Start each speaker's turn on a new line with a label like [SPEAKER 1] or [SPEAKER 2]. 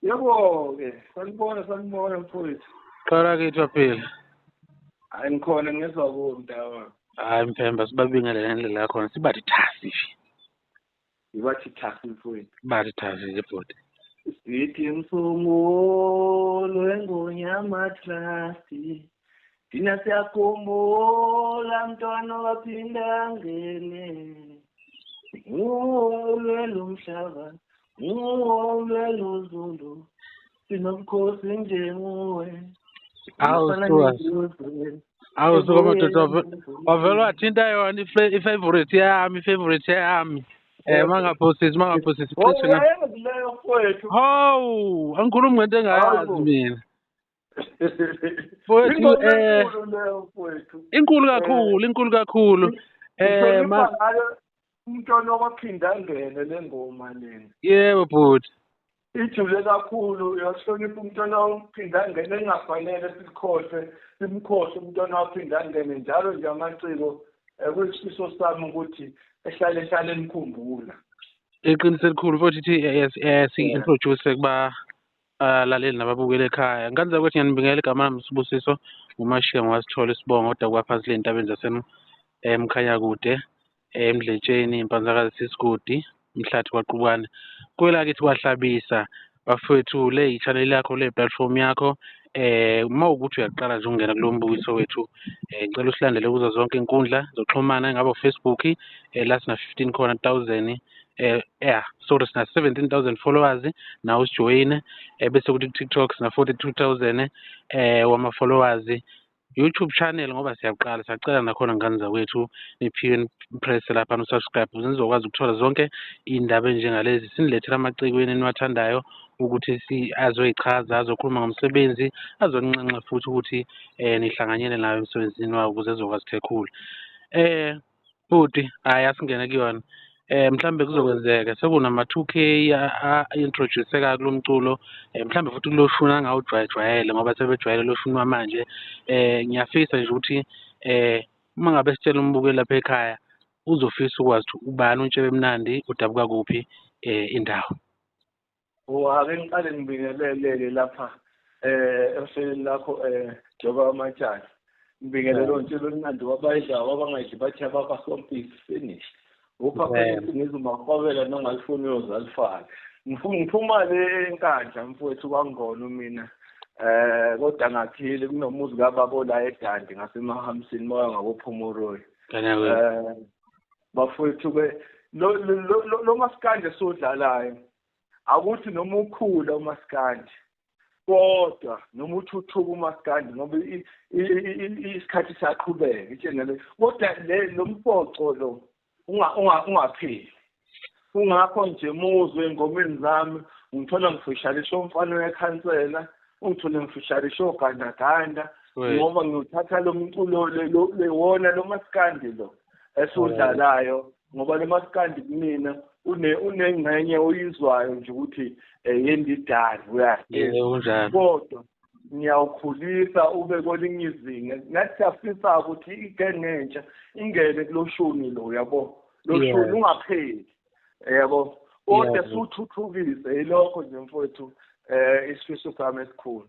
[SPEAKER 1] Yebo-ke, sanibona mfowethu.
[SPEAKER 2] Xala kithi waphila.
[SPEAKER 1] Hayi ngikhona ngezwa kuwe mntakwami.
[SPEAKER 2] Hayi Mphemba sibabingelele ngendlela yakhona sibathi thasi nje.
[SPEAKER 1] Yibathi thasi mfowethu.
[SPEAKER 2] Bathi thasi nje bhuti.
[SPEAKER 1] Sithi msungulu wengonyama trust. Thina siyakhumbula mntwana waphinda ngene. Ulwelo mhlaba, ulwelo zulu. Sinobukhosi njenguwe.
[SPEAKER 2] Awusuka madoda wavela wathinta yona i-favorite yami. Mangaphosisi
[SPEAKER 1] Oh, yayenza leyo mfowethu.
[SPEAKER 2] Hawu, angikhulumi ngento engayazi mina. Mfowethu, inkulu kakhulu.
[SPEAKER 1] Ngayo umntwana waphinda ngene le ngoma lena.
[SPEAKER 2] Yebo bhuti.
[SPEAKER 1] Ijule kakhulu uyahlonipha umntwana waphinda ngene engafanele simkhohle umntwana waphinda ngene njalo nje amaciko kuyisifiso sami ukuthi ehlale emkhumbula.
[SPEAKER 2] Iqiniso elikhulu futhi si-introduce kuba laleli nababukeli ekhaya. Ngenza ukuthi ngiyanibingelela igama lami Sibusiso uMashiya ngwasithola isibongo kodwa kwaphansi le ntabeni Mkhanyakude eMdletsheni Impanzakazi Sisigodi Mhlathi kwaQubwane kwela kithi kwahlabisa bafowethu le i-channel yakho le platform yakho uma ukuthi uyaqala nje ungena kulo mbukiso wethu ngicela usilandele kuzo zonke inkundla zokuxhumana ngabe uFacebook la sina 15,000 sina 17,000 followers na usijoyine bese kuthi TikTok sina 42,000 wama followers. YouTube channel ngoba siyacela nakhona ngane zakwethu niphike press lapha no subscribe nizokwazi ukuthola zonke indaba enjengalezi sinilethela amacikweni eniwathandayo ukuthi azoyichaza azokhuluma ngomsebenzi azoninxenxa futhi ukuthi nihlanganyele nayo emsebenzini wawo ukuze ezokwazi kuthekula. Futhi asingene kuyona mhlambe kuzokwenzeka sekunama 2K introduce kulo mculo mhlambe futhi kuloshuna angawujwayele ngoba sebejwayele loshunwa manje ngiyafisa nje ukuthi uma ngabe sitshela umbukeli lapha ekhaya uzofisa ukwazi ukuthi ubani uNtshebe Mnandi udabuka kuphi indawo.
[SPEAKER 1] Ake ngiqale ngibingelele lapha ehlelweni lakho Joba Matshana. Ngibingelele uNtshebe Mnandi wabayidlayo abangayidli bathi abasompisi finish. Uphakele ngizumahobela nongalifuni uyozalifana. Ngiphuma le enkandla mfowethu kwangona mina kodwa ngaphile kunomuzi kababa la eDandi ngasemahambisini moya ngaboPhomoroyi. Bafowethu ke lo maskandi sodlalayo akuthi noma ukhula umaskandi kodwa noma uthuthuka umaskandi ngoba isikhathi siyaqhubeka itshengele kodwa lo mpoco lo ungapheli. Kungakho nje muzwe engomeni zami ngithola ngifishalisha umfana wekhansela ungithole ngifishalisha ogandaganda ngoba ngiyothatha lo mculo lewona lo maskandi lo esodlalayo ngoba lo maskandi kumina unengxenye oyizwayo nje ukuthi yendidani uyazi kodwa ngiyawukhulisa ube kwelinye izinga ngathi siyafisa ukuthi igengentsha ingene kuloshuni lo yabo loshuni ungapheli yabo kodwa suthuthukise yilokho nje mfowethu isifiso sami esikhulu.